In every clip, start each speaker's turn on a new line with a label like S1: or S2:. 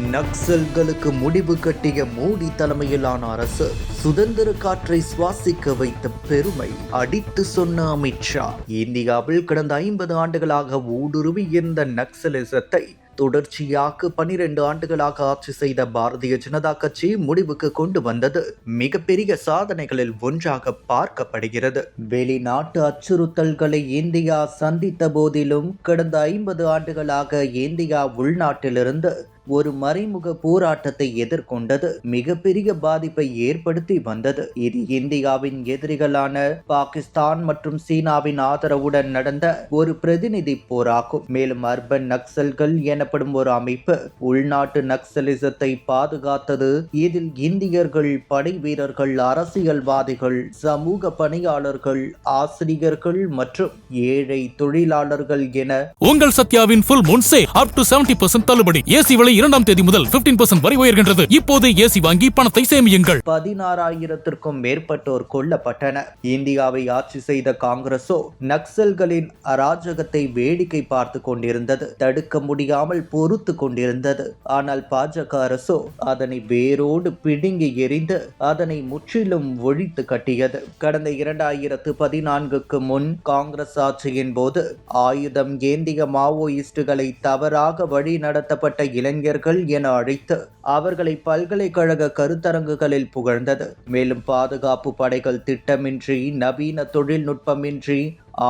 S1: நக்சல்களுக்கு முடிவு கட்டிய மோடி தலைமையிலான அரசு சுதந்திர காற்றை சுவாசிக்க வைத்த பெருமை அடித்து சொன்ன அமித்ஷா. இந்தியாவில் கடந்த 50 ஆண்டுகளாக ஊடுருவி இருந்த நக்சலிசத்தை தொடர்ச்சியாக 12 ஆண்டுகளாக ஆட்சி செய்த பாரதிய ஜனதா கட்சி முடிவுக்கு கொண்டு வந்தது மிகப்பெரிய சாதனைகளில் ஒன்றாக பார்க்கப்படுகிறது. வெளிநாட்டு அச்சுறுத்தல்களை இந்தியா சந்தித்த போதிலும் கடந்த 50 ஆண்டுகளாக இந்தியா உள்நாட்டிலிருந்து ஒரு மறைமுக போராட்டத்தை எதிர்கொண்டது மிகப்பெரிய பாதிப்பை ஏற்படுத்தி வந்தது. இது இந்தியாவின் எதிரிகளான பாகிஸ்தான் மற்றும் சீனாவின் ஆதரவுடன் நடந்த ஒரு பிரதிநிதி போராகும். மேலும் அர்பன் நக்சல்கள் எனப்படும் ஒரு அமைப்பு உள்நாட்டு நக்சலிசத்தை பாதுகாத்தது. இதில் இந்தியர்கள், படை வீரர்கள், அரசியல்வாதிகள், சமூக பணியாளர்கள், ஆசிரியர்கள் மற்றும் ஏழை தொழிலாளர்கள் என
S2: உங்கள் சத்யாவின் full moon sale up to 70% தள்ளுபடி. ஏசி விலை 2ஆம் தேதி முதல் 15% வரை உயர்கின்றது. இப்போது ஏசி வாங்கி பணத்தை சேமியுங்கள்.
S1: 16,000க்கும் மேற்பட்டோர் கொல்லப்பட்டனர். இந்தியாவை ஆட்சி செய்த காங்கிரசோ நக்சல்களின் அராஜகத்தை வேடிக்கை பார்த்து கொண்டிருந்தது. தடுக்க முடியாமல் பொறுத்து கொண்டிருந்தது. ஆனால் பாஜக அரசோ அதனை வேரோடு பிடுங்கி எறிந்து அதனை முற்றிலும் ஒழித்து கட்டியது. கடந்த 2014க்கு முன் காங்கிரஸ் ஆட்சியின் போது ஆயுதம் ஏந்திய மாவோயிஸ்டுகளை தவறாக வழி நடத்தப்பட்ட இளைஞர்கள் என அழைத்து அவர்களை பல்கலைக்கழக கருத்தரங்குகளில் புகழ்ந்தது. மேலும் பாதுகாப்பு படைகள் திட்டமின்றி, நவீன தொழில்நுட்பமின்றி,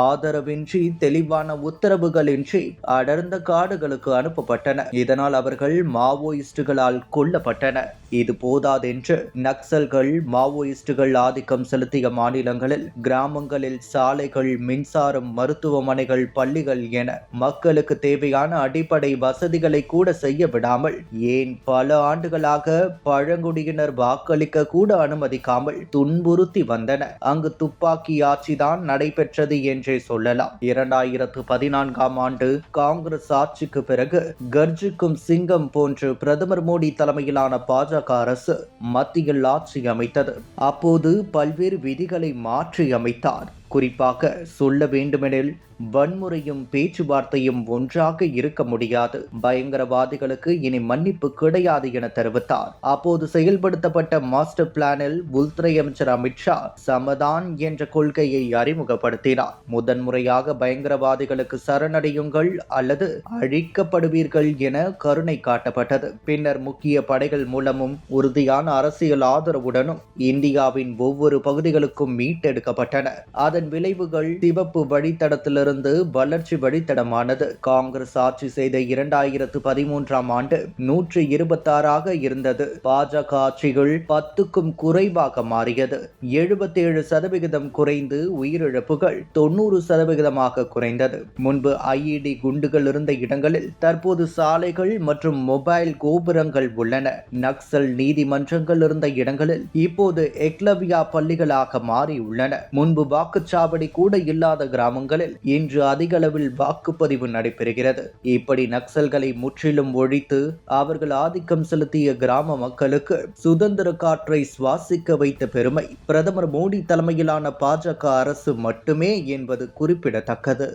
S1: ஆதரவின்றி, தெளிவான உத்தரவுகளின்றி அடர்ந்த காடுகளுக்கு அனுப்பப்பட்டன. இதனால் அவர்கள் மாவோயிஸ்டுகளால் கொல்லப்பட்டனர். இது போதாதென்று நக்சல்கள் மாவோயிஸ்டுகள் ஆதிக்கம் செலுத்திய மாநிலங்களில் கிராமங்களில் சாலைகள், மின்சாரம், மருத்துவமனைகள், பள்ளிகள் என மக்களுக்கு தேவையான அடிப்படை வசதிகளை கூட செய்ய விடாமல், ஏன் பல ஆண்டுகளாக பழங்குடியினர் வாக்களிக்க கூட அனுமதிக்காமல் துன்புறுத்தி வந்தனர். அங்கு துப்பாக்கி ஆட்சிதான் நடைபெற்றது என்றே சொல்லலாம். 2014ஆம் ஆண்டு காங்கிரஸ் ஆட்சிக்கு பிறகு கர்ஜிக்கும் சிங்கம் போன்று பிரதமர் மோடி தலைமையிலான பாஜக அரசு மத்தியில் ஆட்சி அமைத்தது. அப்போது பல்வேறு விதிகளை மாற்றி அமைத்தார். குறிப்பாக சொல்ல வேண்டுமெனில் வன்முறையும் பேச்சுவார்த்தையும் ஒன்றாக இருக்க முடியாது. பயங்கரவாதிகளுக்கு இனி மன்னிப்பு கிடையாது என தெரிவித்தார். அப்போது செயல்படுத்தப்பட்ட மாஸ்டர் பிளானில் உள்துறை அமைச்சர் அமித்ஷா சமதான் என்ற கொள்கையை அறிமுகப்படுத்தினார். முதன்முறையாக பயங்கரவாதிகளுக்கு சரணடையுங்கள் அல்லது அழிக்கப்படுவீர்கள் என கருணை காட்டப்பட்டது. பின்னர் முக்கிய படைகள் மூலமும் உறுதியான அரசியல் ஆதரவுடனும் இந்தியாவின் ஒவ்வொரு பகுதிகளுக்கும் மீட்டெடுக்கப்பட்டன. அதன் விளைவுகள் சிவப்பு வழித்தடத்திலிருந்து வளர்ச்சி வழித்தடமானது. காங்கிரஸ் ஆட்சி செய்த 2013ஆம் ஆண்டு 126ஆக இருந்தது. பாஜக ஆட்சிகள் 10க்கும் குறைவாக மாறியது. 77% குறைந்து உயிரிழப்புகள் 90% குறைந்தது. முன்பு ஐஇடி குண்டுகள் இருந்த இடங்களில் தற்போது சாலைகள் மற்றும் மொபைல் கோபுரங்கள் உள்ளன. நக்சல் நீதிமன்றங்கள் இருந்த இடங்களில் இப்போது எக்லவ்யா பள்ளிகளாக மாறியுள்ளன. முன்பு வாக்குச்சாவடி கூட இல்லாத கிராமங்களில் இன்று அதிக அளவில் வாக்குப்பதிவு நடைபெறுகிறது. இப்படி நக்சல்களை முற்றிலும் ஒழித்து அவர்கள் ஆதிக்கம் செலுத்திய கிராம மக்களுக்கு சுதந்திர காற்றை சுவாசிக்க வைத்த பெருமை பிரதமர் மோடி தலைமையிலான பாஜக அரசு மட்டுமே என்பது குறிப்பிடத்தக்கது.